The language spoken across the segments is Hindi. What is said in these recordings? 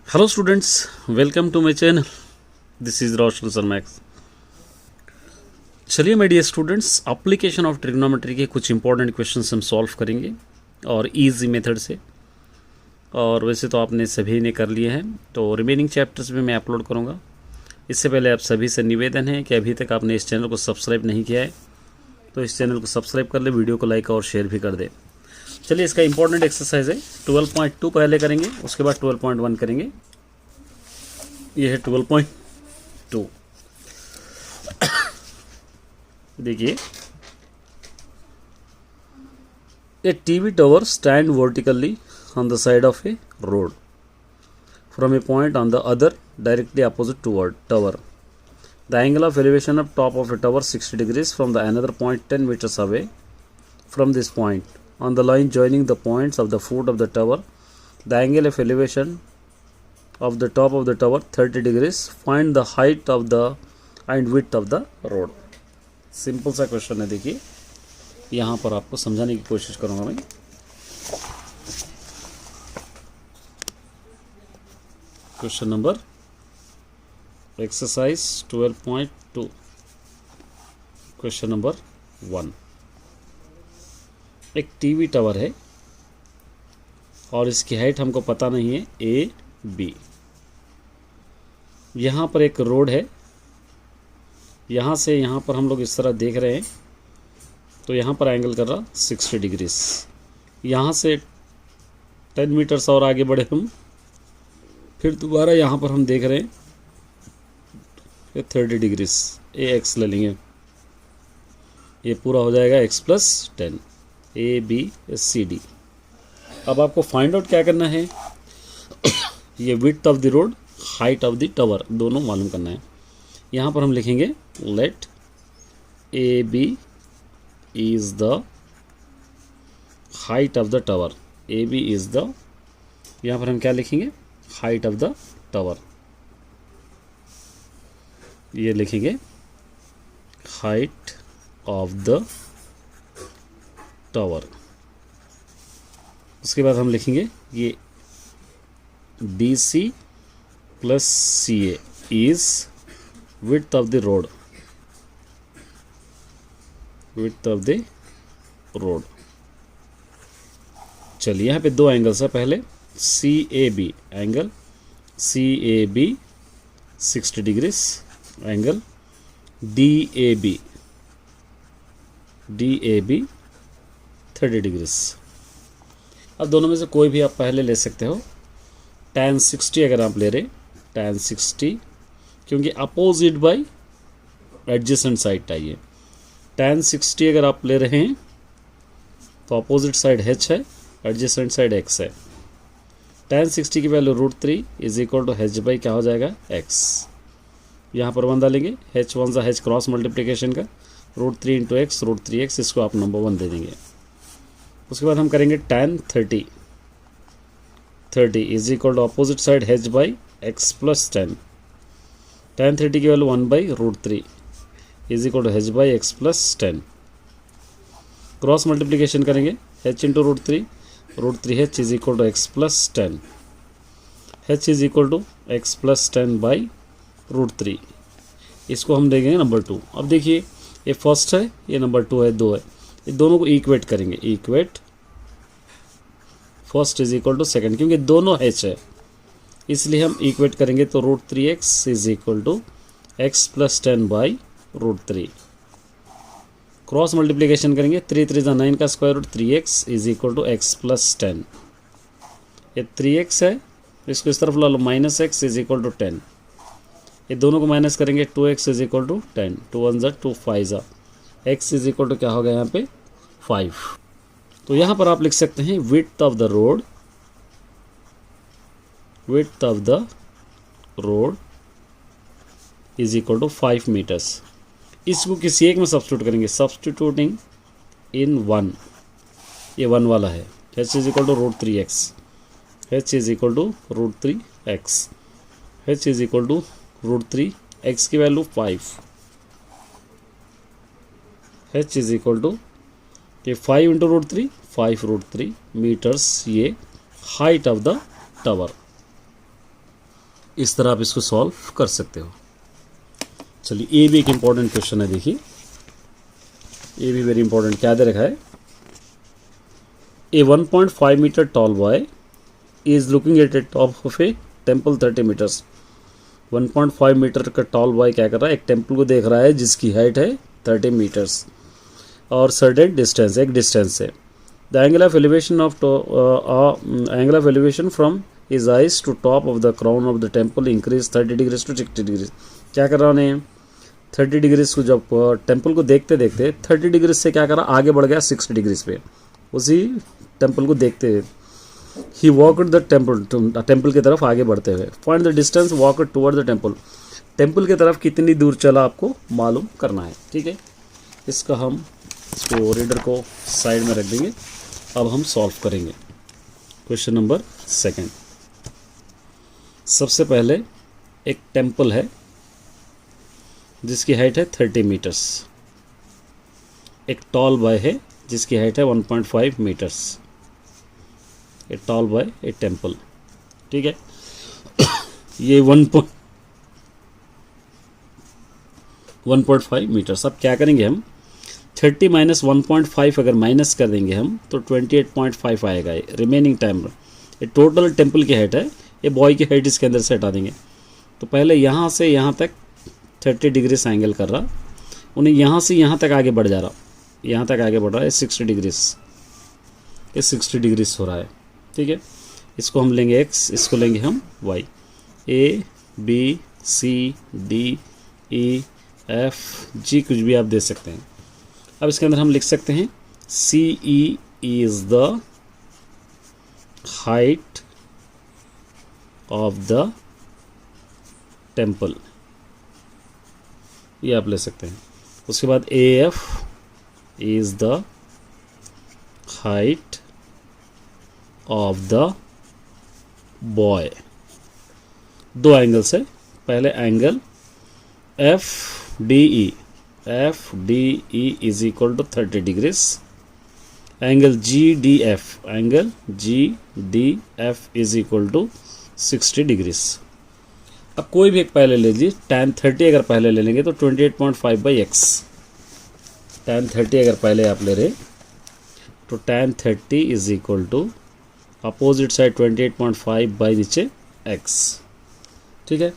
Hello students, welcome to my channel. This is Roshan sir maths. चलिए my dear students, application of trigonometry के कुछ इंपॉर्टेंट क्वेश्चंस हम सॉल्व करेंगे और इजी मेथड से। और वैसे तो आपने सभी ने कर लिए हैं, तो रिमेनिंग चैप्टर्स भी मैं अपलोड करूँगा। इससे पहले आप सभी से निवेदन है कि अभी तक आपने इस चैनल को सब्सक्राइब नहीं किया है तो इस चैनल को सब्सक्राइब कर ले, वीडियो को लाइक और शेयर भी कर दे। चलिए, इसका इंपॉर्टेंट एक्सरसाइज है 12.2 पहले करेंगे, उसके बाद 12.1 करेंगे। ये है 12.2। देखिए, a TV tower stand vertically on the side of a road from a point on the other directly opposite toward tower. The angle of elevation of top of a tower 60 degrees from the another point 10 meters away from this point. On the line joining the points of the foot of the tower, the angle of elevation of the top of the tower 30 degrees. Find the height of the and width of the road. Simple सा क्वेश्चन है। देखिए, यहाँ पर आपको समझाने की कोशिश करूँगा मैं। Question number exercise 12.2, question number 1। एक टीवी टावर है और इसकी हाइट हमको पता नहीं है, ए बी। यहाँ पर एक रोड है, यहाँ से यहाँ पर हम लोग इस तरह देख रहे हैं, तो यहाँ पर एंगल कर रहा 60 डिग्रीज। यहाँ से 10 मीटर्स और आगे बढ़े हम, फिर दोबारा यहाँ पर हम देख रहे हैं 30 डिग्रीज। ए एक्स ले लेंगे, ये पूरा हो जाएगा x plus 10, A B C D. अब आपको फाइंड आउट क्या करना है, ये width of the road, height of the tower, दोनों मालूम करना है। यहाँ पर हम लिखेंगे let A B is the height of the tower. A B is the, यहाँ पर हम क्या लिखेंगे, हाइट ऑफ द टावर। ये लिखेंगे हाइट ऑफ द टावर। उसके बाद हम लिखेंगे ये B C plus C A is width of the road, width of the road। चलिए, यहाँ पे दो एंगल्स है। पहले C A B angle, C A B 60 degrees, angle D A B 30 degrees. अब दोनों में से कोई भी आप पहले ले सकते हो। tan 60 अगर आप ले रहे, tan 60, क्योंकि अपोजिट बाई एडजेसेंट साइड चाहिए। tan 60 अगर आप ले रहे हैं तो अपोजिट साइड h है, एडजेसेंट साइड x है। tan 60 की value √3 is equal to h by क्या हो जाएगा, x। यहाँ पर 1 डालेंगे, h 1 सा h क्रॉस मल्टीप्लिकेशन का, √3 इंटू एक्स, √3x, इसको आप नंबर 1 दे देंगे। उसके बाद हम करेंगे tan 30 is equal to opposite side h by x plus 10। tan 30 की value 1 by √3 is equal to h by x plus 10। Cross multiplication करेंगे, h into √3 is equal to x plus 10। h is equal to x plus 10 by √3, इसको हम देंगे नंबर 2। अब देखिए, ये फर्स्ट है, ये नंबर 2 है, 2 है। ये दोनों को इक्वेट करेंगे, equate first is equal to second, क्योंकि दोनों h है इसलिए हम इक्वेट करेंगे। तो √3x is equal to x plus 10 by √3। Cross multiplication करेंगे, 3 3 × 9 का square root, 3x is equal to x plus 10। ये 3x है, इसको इस तरफ ला लो, minus x is equal to 10। ये दोनों को माइनस करेंगे, 2x इज इक्वल टू 10, 2 1 ज़ा 2 5 ज़ा, x इज इक्वल टू क्या होगा यहाँ पे 5। तो यहाँ पर आप लिख सकते हैं width of the road, width of the road is equal to 5 meters। इसको किसी एक में सब्स्टिट्यूट करेंगे, सब्स्टिट्यूटिंग इन 1, ये 1 वाला है, h is equal to √3x, h is equal to √3x, h is equal to √3, x की value 5, h is equal to कि 5 इंटू √3, 5 √3 मीटर्स ये हाइट ऑफ द टावर। इस तरह आप इसको सॉल्व कर सकते हो। चलिए ये भी एक इम्पॉर्टेंट क्वेश्चन है, देखिए ये भी वेरी इंपॉर्टेंट। क्या दे रखा है, a 1.5 metre tall boy is looking at a top of a temple 30 metres. 1.5 metre का टॉल बॉय क्या कर रहा है, एक टेम्पल को देख रहा है जिसकी हाइट है 30 मीटर्स और सर्टेन डिस्टेंस, एक डिस्टेंस है। The angle of elevation from his eyes to top of the crown of the temple increase 30 degrees to 60 degrees. क्या कर रहा है, 30 डिग्रीज को जब टेम्पल को देखते देखते 30 डिग्रीज से क्या करा, आगे बढ़ गया 60 डिग्रीज पे, उसी टेम्पल को देखते हुए। ही वॉकड द टेम्पल की तरफ आगे बढ़ते हुए। Find the distance walked toward the temple. Temple की तरफ कितनी दूर चला आपको मालूम करना है, ठीक है। इसका हम इसको रीडर को साइड में रख देंगे। अब हम सॉल्व करेंगे क्वेश्चन नंबर 2। सबसे पहले एक टेम्पल है जिसकी हाइट है 30 मीटर्स, एक टॉल बॉय है जिसकी हाइट है 1.5 metres. A tall boy a temple, ठीक है। ये 1.5 मीटर्स। अब क्या करेंगे हम, 30 माइनस 1.5 अगर माइनस कर देंगे हम तो 28.5 आएगा। ये रिमेनिंग टाइम, ये टोटल टेम्पल की हाइट है, ये बॉय की हाइट इसके अंदर से हटा देंगे। तो पहले यहाँ से यहाँ तक 30 डिग्रीज एंगल कर रहा, उन्हें यहाँ से यहाँ तक आगे बढ़ जा रहा, यहाँ तक आगे बढ़ रहा है 60 डिग्रीज, ये 60 डिग्रीज हो रहा है, ठीक है। इसको हम लेंगे x, इसको लेंगे हम y। A B C D E F G कुछ भी आप दे सकते हैं। अब इसके अंदर हम लिख सकते हैं CE is the height of the temple, ये आप ले सकते हैं। उसके बाद AF is the height of the boy। दो एंगल्स है, पहले angle FDE is equal to 30 degrees. Angle GDF is equal to 60 degrees. अब कोई भी एक पहले ले लीजिए, tan 30 अगर पहले ले लेंगे तो 28.5 बाई x। tan 30 अगर पहले आप ले रहे तो tan 30 is equal to opposite side 28.5 by नीचे x, ठीक है।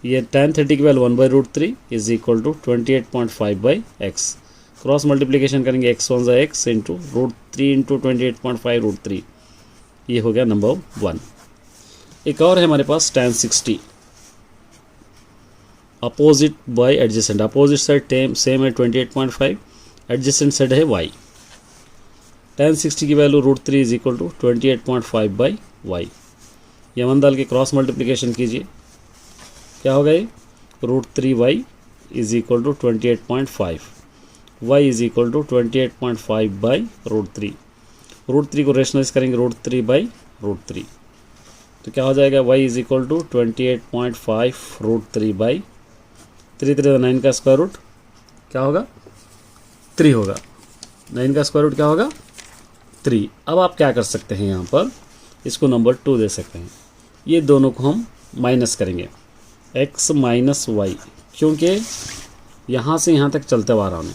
ये tan 30 की value 1/√3 is equal to 28.5 by x। Cross multiplication करेंगे x 1 x इंटू √3 इंटू 28.5 √3, ये हो गया नंबर 1। एक और है हमारे पास tan 60 opposite by adjacent. Opposite side same है 28.5, एडजेसेंट साइड है y। tan 60 की value √3 is equal to 28.5 by y। ये वन डाल के क्रॉस मल्टीप्लिकेशन कीजिए, क्या होगा ये, √3y is equal to 28.5, y is equal to 28.5 by √3। √3 को रेशनलाइज करेंगे √3 बाई √3, तो क्या हो जाएगा, y is equal to 28.5 √3 by 3 9 का स्क्वायर रूट क्या होगा, 3 होगा। 9 का स्क्वायर रूट क्या होगा, 3। अब आप क्या कर सकते हैं, यहाँ पर इसको नंबर 2 दे सकते हैं। ये दोनों को हम माइनस करेंगे, x माइनस वाई, क्योंकि यहाँ से यहाँ तक चलते हुआ रहा हूँ,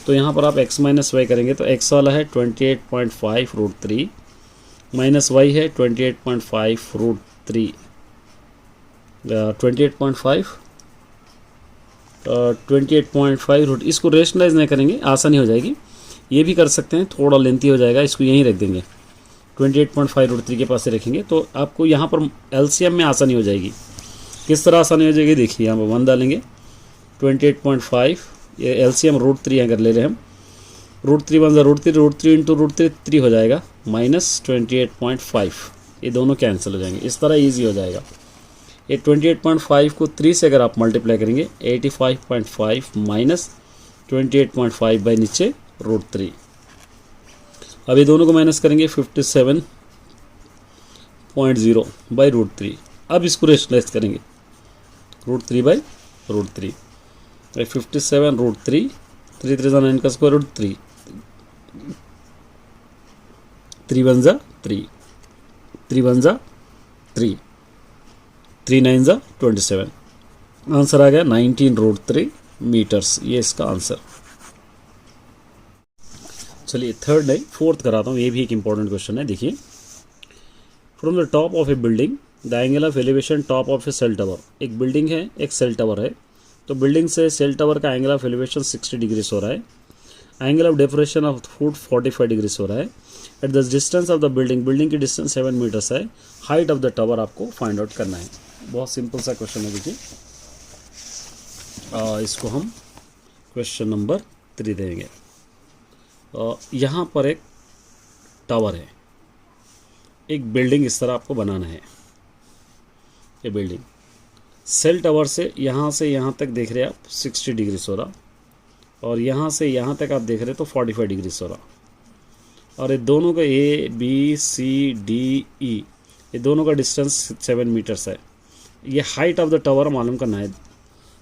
तो यहाँ पर आप x माइनस वाई करेंगे तो x वाला है 28.5 √3 माइनस वाई है 28.5 √3, 28.5 रूट। इसको रेशनलाइज नहीं करेंगे, आसानी हो जाएगी, ये भी कर सकते हैं, थोड़ा लेंथी हो जाएगा, इसको यहीं रख देंगे 28.5 √3 के पास से रखेंगे तो आपको यहाँ पर LCM में आसानी हो जाएगी। किस तरह आसानी हो जाएगी, देखिए यहाँ पर 1 डालेंगे 28.5, ये LCM √3 अगर ले रहे हैं हम, √3 1 √3 इंटू √3 3 हो जाएगा माइनस 28.5, ये दोनों कैंसिल हो जाएंगे। इस तरह ईजी हो जाएगा। ये 28.5 को 3 से अगर आप मल्टीप्लाई करेंगे 85.5 माइनस 28.5 बाई नीचे √3। अब ये दोनों को माइनस करेंगे 57.0 बाई √3। अब इसको रेशनलाइज करेंगे √3 बाई √3, 57 √3, 3 3 9 का स्क्वायर रूट 3, 3 1 3, 3 1 3, 3 9 जा 27, आंसर आ गया 19√3 मीटर्स, ये इसका आंसर। चलिए थर्ड नहीं, फोर्थ कराता हूँ, ये भी एक इंपॉर्टेंट क्वेश्चन है। देखिए, from the top of a building the angle of elevation top of a cell tower, एक बिल्डिंग है, एक सेल टावर है, तो बिल्डिंग से सेल टावर का एंगल ऑफ एलिवेशन 60 डिग्रीज हो रहा है, angle of depression of foot 45 degrees हो रहा है, at the distance of the building, building की डिस्टेंस 7 मीटर्स है, हाइट ऑफ द टावर आपको फाइंड आउट करना है। बहुत सिंपल सा क्वेश्चन है। देखिए इसको हम क्वेश्चन नंबर 3 देंगे। यहाँ पर एक टावर है, एक बिल्डिंग इस तरह आपको बनाना है। ये बिल्डिंग सेल टावर से यहाँ तक देख रहे हैं आप 60 डिग्रीज हो रहा, और यहाँ से यहाँ तक आप देख रहे तो 45 डिग्रीज हो रहा, और ये दोनों का ABCDE ये दोनों का डिस्टेंस 7 मीटर्स है। ये हाइट ऑफ द टावर मालूम करना है।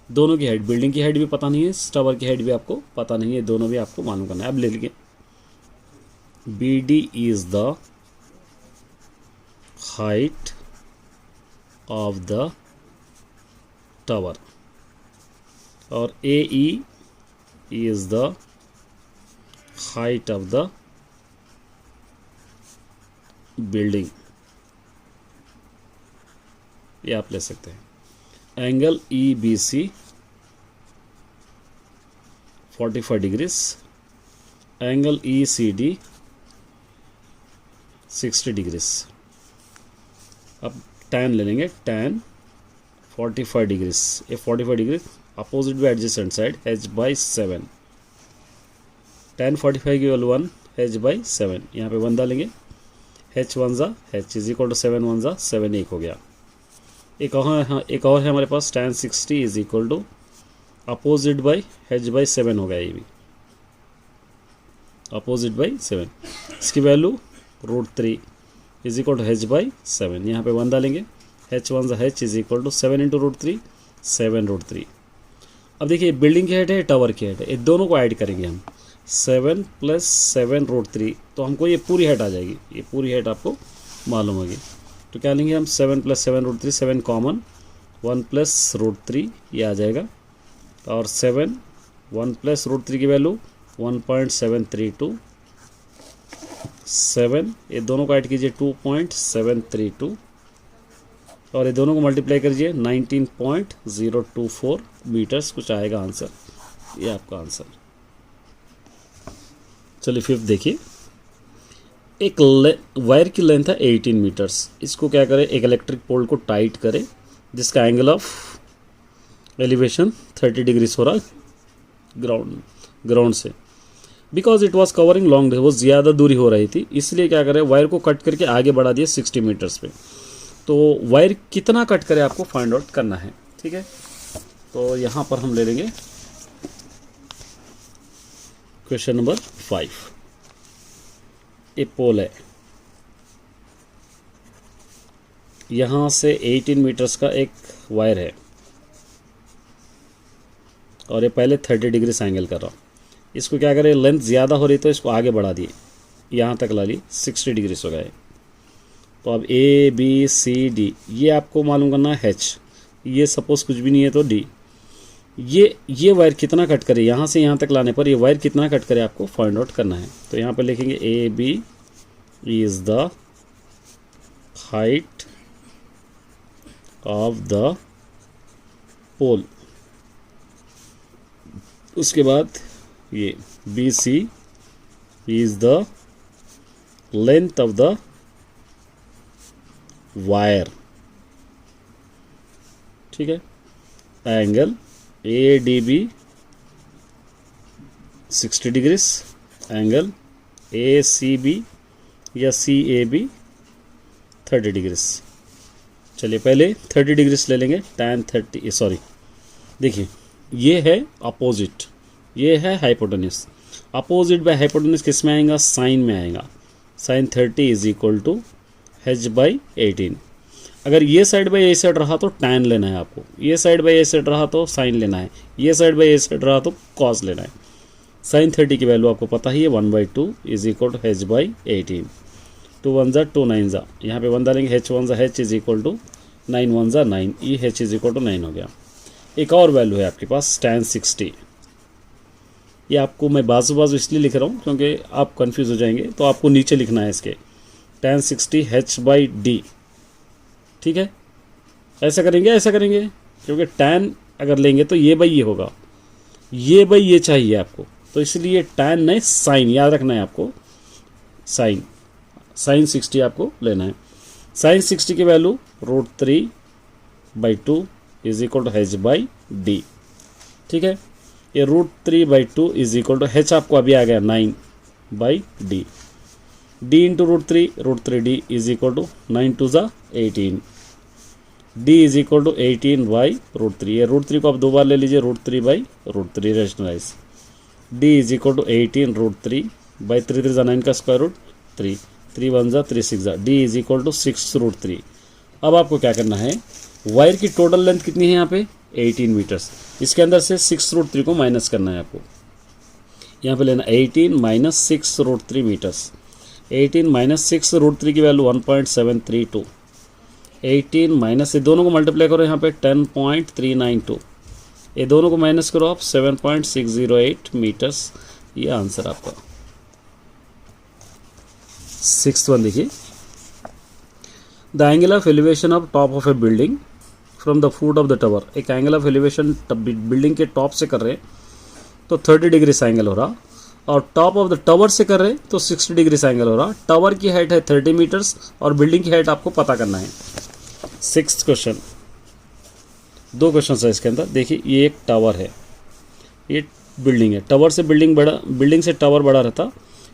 दोनों की हाइट, बिल्डिंग की हाइट भी पता नहीं है, टावर की हाइट भी आपको पता नहीं है, दोनों भी आपको मालूम करना है। अब ले लीजिए, BD is the height of the tower और AE is the height of the building, ये आप ले सकते हैं। Angle EBC 45 degrees, angle ECD 60 degrees. अब tan ले लेंगे, tan 45 डिग्रीज, ये 45 degree opposite bye adjacent side h/7, tan 45 की वैल्यू 1 h/7, यहाँ पे 1 डालेंगे, h1 जा h इज इक्वल टू 7 1 जा 7, 1 हो गया। एक और है हमारे पास tan 60 is equal to opposite by h/7 हो गया, ये भी अपोजिट बाई 7, इसकी value √3 is equal to h/7, यहाँ पे 1 डालेंगे, h1 जा h is equal to 7 into √3 7√3। अब देखिए बिल्डिंग की हाइट है, टावर की हाइट है, ये दोनों को ऐड करेंगे हम, 7 + 7√3, तो हमको ये पूरी हाइट आ जाएगी, ये पूरी हाइट आपको मालूम होगी। तो क्या लेंगे हम, 7 + 7√3, 7 कॉमन, 1 + √3 ये आ जाएगा, और 7 1 + √3 की वैल्यू 1.732, 7 ये दोनों को ऐड कीजिए 2.732, और ये दोनों को मल्टीप्लाई करिए 19.024 मीटर्स कुछ आएगा आंसर, ये आपका आंसर। चलिए फिफ्थ देखिए, एक वायर की लेंथ है 18 मीटर्स, इसको क्या करें, एक इलेक्ट्रिक पोल को टाइट करें जिसका एंगल ऑफ एलिवेशन 30 डिग्रीज हो रहा ग्राउंड से, because it was covering long, वो ज़्यादा दूरी हो रही थी, इसलिए क्या करें, वायर को कट करके आगे बढ़ा दिए 60 मीटर्स पे। तो वायर कितना कट करे आपको फाइंड आउट करना है, ठीक है। तो यहाँ पर हम ले लेंगे क्वेश्चन नंबर 5। ये पोल है, यहाँ से 18 मीटर्स का एक वायर है, और ये पहले 30 डिग्री एंगल कर रहा हूँ, इसको क्या करें, लेंथ ज़्यादा हो रही तो इसको आगे बढ़ा दिए, यहाँ तक ला ली, 60 डिग्री हो गए। तो अब ABCD ये आपको मालूम करना है, H ये सपोज कुछ भी नहीं है तो D, ये वायर कितना कट करे, यहाँ से यहाँ तक लाने पर ये वायर कितना कट करे आपको फाइंड आउट करना है। तो यहाँ पर लिखेंगे AB is the height of the pole, उसके बाद ये BC is the length of the wire, ठीक है। Angle ADB 60 degrees, angle ACB या CAB 30 डिग्रीज। चलिए पहले 30 डिग्रीज ले लेंगे, tan 30, सॉरी देखिए ये है अपोजिट, ये है हाइपोटेन्यूस, अपोजिट बाय हाइपोटेन्यूस किस में आएगा, साइन में आएगा, sign 30 is equal to h/18। अगर ये साइड बाय ये साइड रहा तो tan लेना है आपको, ये साइड बाय ये साइड रहा तो साइन लेना है, ये साइड बाय ये साइड रहा तो cos लेना है। साइन 30 की वैल्यू आपको पता ही है, 1/2 इज इक्वल टू h/18, 2 1 जा 2 9 जा, यहाँ पे 1 डालेंगे, h1 जा h इज इक्वल टू 9 1 ज़ा 9, E H is equal to 9 हो गया। एक और वैल्यू है आपके पास tan 60। ये आपको मैं बाजू बाजू इसलिए लिख रहा हूँ क्योंकि आप कंफ्यूज हो जाएंगे, तो आपको नीचे लिखना है इसके tan 60 h/d। ठीक है, ऐसा करेंगे क्योंकि tan अगर लेंगे तो ये बाई ये होगा, ये बाई ये चाहिए आपको, तो इसलिए tan नहीं साइन याद रखना है आपको, साइन 60 आपको लेना है। साइन 60 की value √3/2 is equal to h/d। ठीक है, ये √3/2 इज इक्वल टू h आपको अभी आ गया 9/d, d into √3d is equal to 9 2 ज़ा 18, d इज इक्वल टू 18/√3। ये √3 को आप दो बार ले लीजिए, √3/√3 rationalise, d is equal to 18√3/3 3 ज़ा 9 का स्क्वायर रूट 3, 3 1 ज़ा 3 6 ज़ा, d इज इक्वल टू 6√3। अब आपको क्या करना है, वायर की टोटल लेंथ कितनी है यहाँ पे 18 मीटर्स, इसके अंदर से 6√3 को माइनस करना है आपको, यहाँ पे लेना 18 माइनस 6√3 मीटर्स। 18 माइनस 6√3 की वैल्यू 1.732, 18 माइनस ये दोनों को मल्टीप्लाई करो यहाँ पे 10.392, ये दोनों को माइनस करो आप 7.608 मीटर्स, ये आंसर आपका। 6th वन देखिए, the angle of elevation of top of a building from the foot of the tower. एक एंगल ऑफ एलिवेशन बिल्डिंग के टॉप से कर रहे हैं तो 30 डिग्री एंगल हो रहा, और टॉप ऑफ द टावर से कर रहे हैं तो 60 डिग्री एंगल हो रहा। टावर की हाइट है 30 मीटर्स और बिल्डिंग की हाइट आपको पता करना है। 6th क्वेश्चन, दो क्वेश्चन है इसके अंदर। देखिए ये एक टावर है, ये बिल्डिंग है, टावर से बिल्डिंग से टावर बड़ा रहता,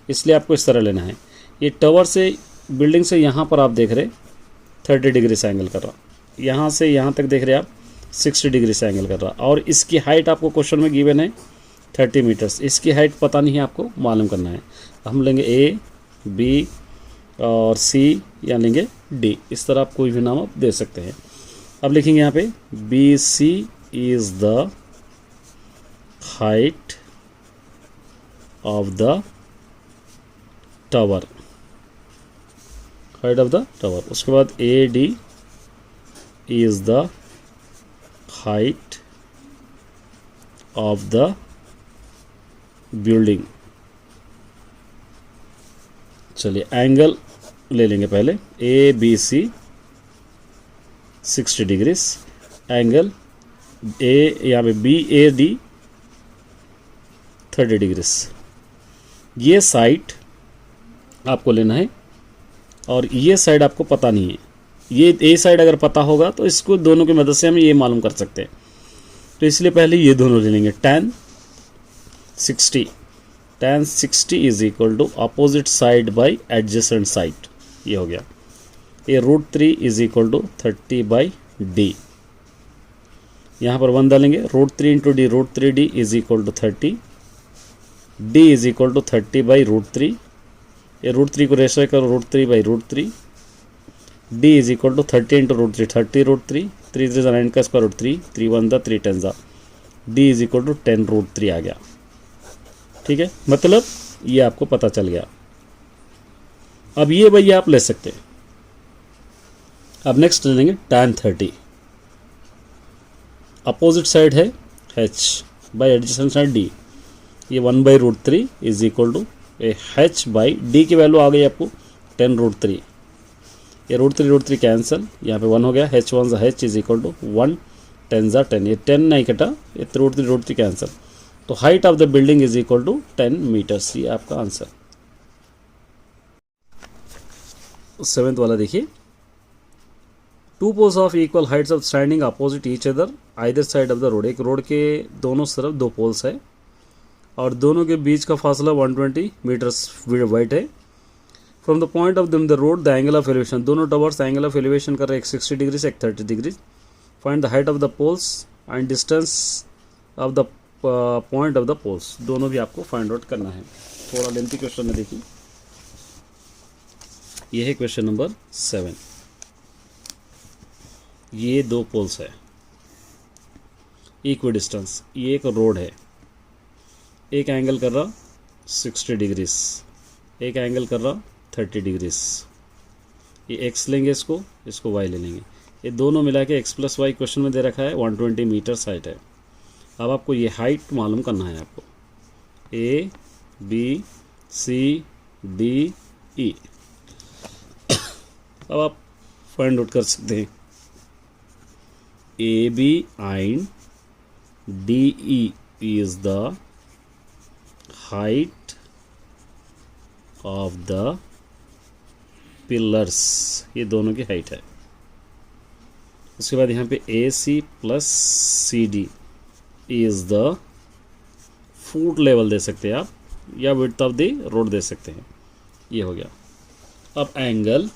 इसलिए आपको इस तरह लेना है। ये टावर से बिल्डिंग से यहाँ पर आप देख रहे 30 डिग्री से एंगल कर रहा, यहाँ से यहाँ तक देख रहे आप 60 डिग्री से एंगल कर रहा, और इसकी हाइट आपको क्वेश्चन में गिवन है 30 मीटर्स। इसकी हाइट पता नहीं है, आपको मालूम करना है। हम लेंगे ए, बी और सी या लेंगे डी, इस तरह आप कोई भी नाम आप दे सकते हैं। अब लिखेंगे यहाँ पे B C is the height of the tower, height of the tower. उसके बाद A D is the height of the building. चलिए एंगल ले लेंगे पहले, A B C 60 degrees, angle A यहाँ पे बी ए डी 30 डिग्रीज। ये साइड आपको लेना है और ये साइड आपको पता नहीं है। ये ए साइड अगर पता होगा तो इसको दोनों की मदद से हम ये मालूम कर सकते हैं, तो इसलिए पहले ये दोनों ले लेंगे। tan 60 is equal to opposite side by adjacent side, ये हो गया। ये √3 इज इक्वल टू 30/d, यहाँ पर 1 डालेंगे, √3 into D, √3d is equal to 30, d is equal to 30/√3। ये √3 को रेशो करो, √3/√3, d is equal to 30 into √3, 30√3, 3 3 9 का square root 3, 3 1 3 10, d is equal टू 10√3 आ गया। ठीक है, मतलब ये आपको पता चल गया। अब ये भैया आप ले सकते हैं। अब नेक्स्ट ले लेंगे tan 30, अपोजिट साइड है h by adjacent side d, ये 1/√3 is equal to h by d की वैल्यू आ गई आपको 10√3, ये √3 कैंसिल, यहाँ पे 1 हो गया, h1 h is equal to 1 10 10, ये 10 नहीं कटा, ये √3 कैंसिल, तो height of the building is equal to 10 metres, ये आपका आंसर। 7th वाला देखिए, 2 poles of equal heights of standing opposite each other either side of the road. एक रोड के दोनों तरफ 2 पोल्स है और दोनों के बीच का फासला 120 मीटर्स वाइड है। From the point of the road the angle of elevation, दोनों टावर्स एंगल ऑफ एलिवेशन कर रहे, एक 60 डिग्री से एक 30 degree. Find the height of the poles and distance of the point of the poles, दोनों भी आपको फाइंड आउट करना है। थोड़ा लेंथी क्वेश्चन है, देखिए ये है क्वेश्चन नंबर 7। ये 2 पोल्स है, इक्वी डिस्टेंस, ये एक रोड है, एक एंगल कर रहा 60 डिग्रीज, एक एंगल कर रहा 30 डिग्रीज। ये x लेंगे, इसको y ले लेंगे। ये दोनों मिला के एक्स प्लस वाई क्वेश्चन में दे रखा है 120 मीटर्स हाइट है। अब आपको ये हाइट मालूम करना है आपको, ए बी सी डी ई। अब आप फाइंड आउट कर सकते हैं A B and D E is the height of the pillars, ये दोनों की हाइट है। उसके बाद यहाँ पे A C plus C D is the foot level दे सकते हैं आप, या विड्थ ऑफ द रोड दे सकते हैं, ये हो गया। अब एंगल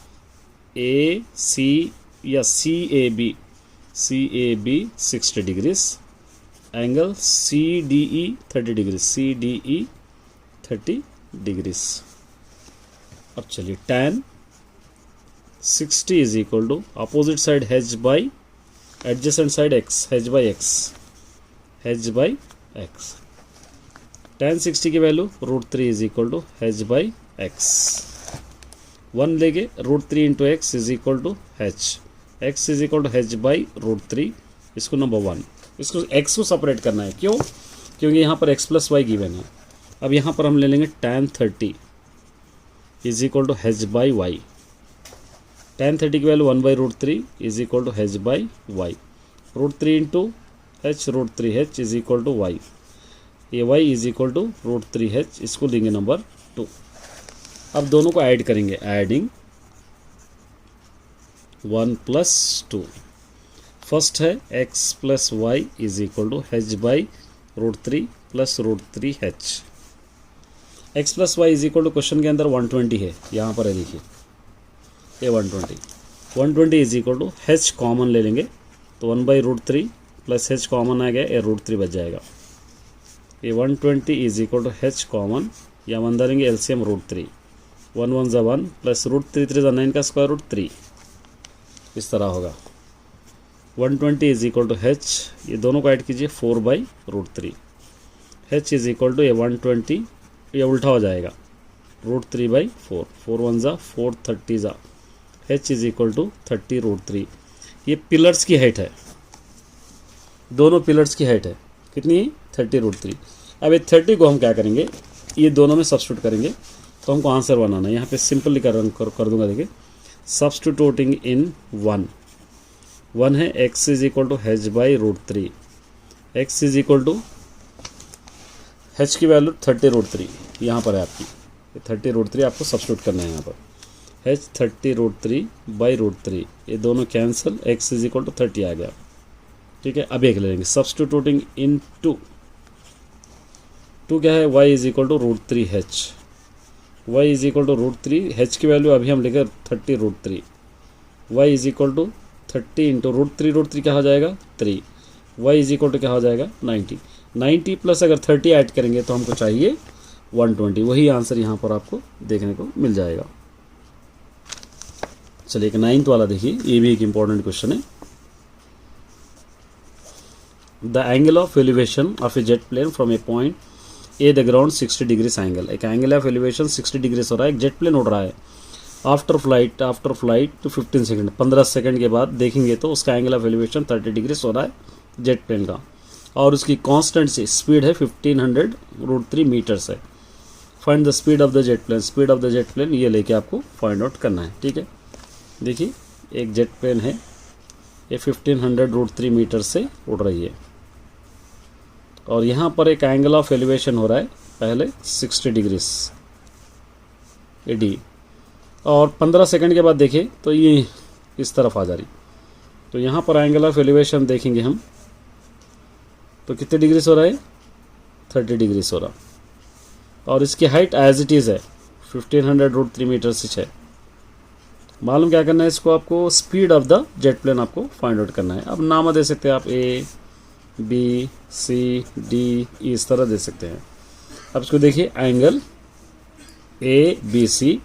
ए सी या C A B 60 degrees, angle C D E 30 degrees, C D E 30 degrees. अब चलिए tan 60 is equal to opposite side h by adjacent side x, h by x। tan 60 की value √3 is equal to h by x. 1 लेके √3 into x is equal to x is equal to h by √3। इसको नंबर 1, इसको x को सेपरेट करना है, क्यों? क्योंकि यहाँ पर x प्लस वाई गिवन है। अब यहाँ पर हम ले लेंगे tan 30 is equal to h by y. tan 30 की value 1 by √3 is equal to h by y. √3 into h, √3h is equal to y. ये y is equal to √3h, इसको देंगे नंबर 2। अब दोनों को ऐड करेंगे, एडिंग 1 प्लस 2। फर्स्ट है x plus y is equal to h by √3 plus √3h। x plus y is equal to question के अंदर 120 है, यहाँ पर है देखिए ये 120 is equal to h common ले लेंगे तो 1 बाई √3 प्लस h कॉमन आ गया, ये √3 बच जाएगा। ये 120 is equal to h common, या हम अंदर लेंगे एलसीएम √3, 1 1 ज़ा 1 प्लस √3 3 ज़ा 9 का स्क्वायर रूट 3, इस तरह होगा। 120 इज इक्वल टू h, ये दोनों को ऐड कीजिए 4 by √3। h is equal to ये 120, ये उल्टा हो जाएगा √3 बाई 4, 4 1 ज़ा 4 30 ज़ा, h इज इक्वल टू 30 √3। ये पिलर्स की हाइट है, दोनों पिलर्स की हाइट है कितनी? 30 √3। अब ये 30 को हम क्या करेंगे, ये दोनों में सब्स्टिट्यूट करेंगे तो हमको आंसर बनाना है। यहाँ पे सिंपली कर दूंगा, देखिए सब्स्टिट्यूटिंग इन 1 है x is equal to h by √3, x is equal to h की वैल्यू 30 √3 यहाँ पर है आपकी, 30 √3 आपको सब्स्टिट्यूट करना है यहाँ पर। h 30 √3 बाई √3, ये दोनों cancel, x is equal to 30 आ गया। ठीक है, अब एक ले लेंगे सब्स्टिट्यूटिंग इन 2 क्या है, y is equal to √3h, y is equal to √3, h की वैल्यू अभी हम लेकर 30 √3, y is equal to 30 into √3 क्या हो जाएगा 3, y इज इक्वल टू क्या हो जाएगा 90 प्लस अगर 30 ऐड करेंगे तो हमको चाहिए 120, वही आंसर यहाँ पर आपको देखने को मिल जाएगा। चलिए एक 9th वाला देखिए, ये भी एक इम्पॉर्टेंट क्वेश्चन है। The angle of elevation of a jet plane from a point A the ground 60 degrees angle, एक एंगल ऑफ एलिवेशन 60 डिग्रीज हो रहा है, एक जेट प्लेन उड़ रहा है। After flight to 15 second, 15 second के बाद देखेंगे तो उसका एंगल ऑफ एलिवेशन 30 डिग्रीज हो रहा है जेट प्लेन का, और उसकी कांस्टेंट से स्पीड है 1500 √3 मीटर्स है। Find the speed of the jet plane, speed of the jet plane ये लेके आपको फाइंड आउट करना है। ठीक है, देखिए एक जेट प्लेन है, ये 1500 √3 मीटर से उड़ रही है, और यहाँ पर एक एंगल ऑफ एलिवेशन हो रहा है पहले 60 डिग्रीज एडी, और 15 सेकंड के बाद देखें तो ये इस तरफ आ जा रही, तो यहाँ पर एंगल ऑफ एलिवेशन देखेंगे हम तो कितने डिग्रीज हो रहा है 30 डिग्रीज हो रहा, और इसकी हाइट एज इट इज़ है 1500 √3 मीटर से है। मालूम क्या करना है इसको, आपको speed of the jet plane आपको फाइंड आउट करना है। अब नाम दे सकते हैं आप A B C D E, इस तरह दे सकते हैं। अब इसको देखिए एंगल ABC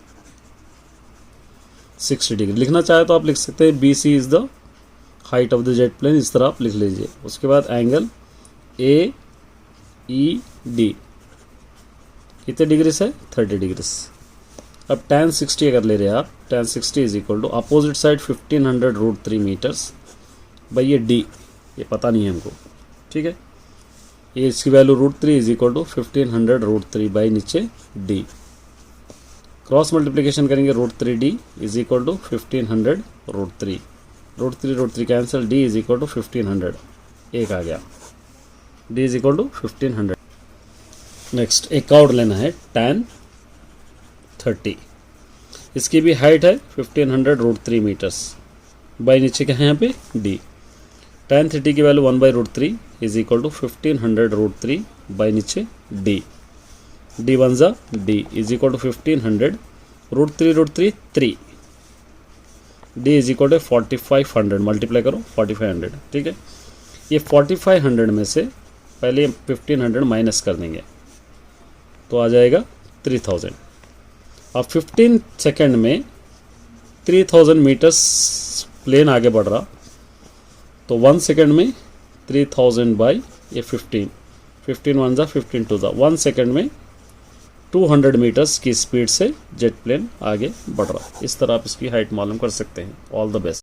60 डिग्री, लिखना चाहे तो आप लिख सकते हैं BC is the height of the jet plane, इस तरह आप लिख लीजिए। उसके बाद एंगल AED कितने डिग्री है 30 डिग्री। अब tan 60 अगर ले रहे हैं आप, tan 60 is equal to opposite side 1500√3 metres by ये d, ये पता नहीं है हमको, ठीक है। ये इसकी value √3 is equal to 1500√3 by नीचे d। क्रॉस मल्टीप्लिकेशन करेंगे √3d is equal to 1500√3, √3 cancel, d is equal to 1500, एक आ गया, d is equal to 1500। Next एक और लेना है tan 30, इसकी भी हाइट है 1500√3 मीटर्स बाई नीचे क्या है यहाँ पे d। tan 30 की value 1/√3 is equal to 1500√3 by नीचे d, d वन ज़ा d is equal to 1500, √3 3, d is equal to 4500, multiply करो 4500, ठीक है। ये 4500 में से पहले 1500 माइनस कर देंगे तो आ जाएगा 3000। अब 15 सेकेंड में 3000 मीटर्स प्लेन आगे बढ़ रहा, तो 1 सेकेंड में 3000 बाई ये 15 वन ज़ा 15 टू ज़ा, 1 सेकेंड में 200 मीटर्स की स्पीड से जेट प्लेन आगे बढ़ रहा। इस तरह आप इसकी हाइट मालूम कर सकते हैं। All the best.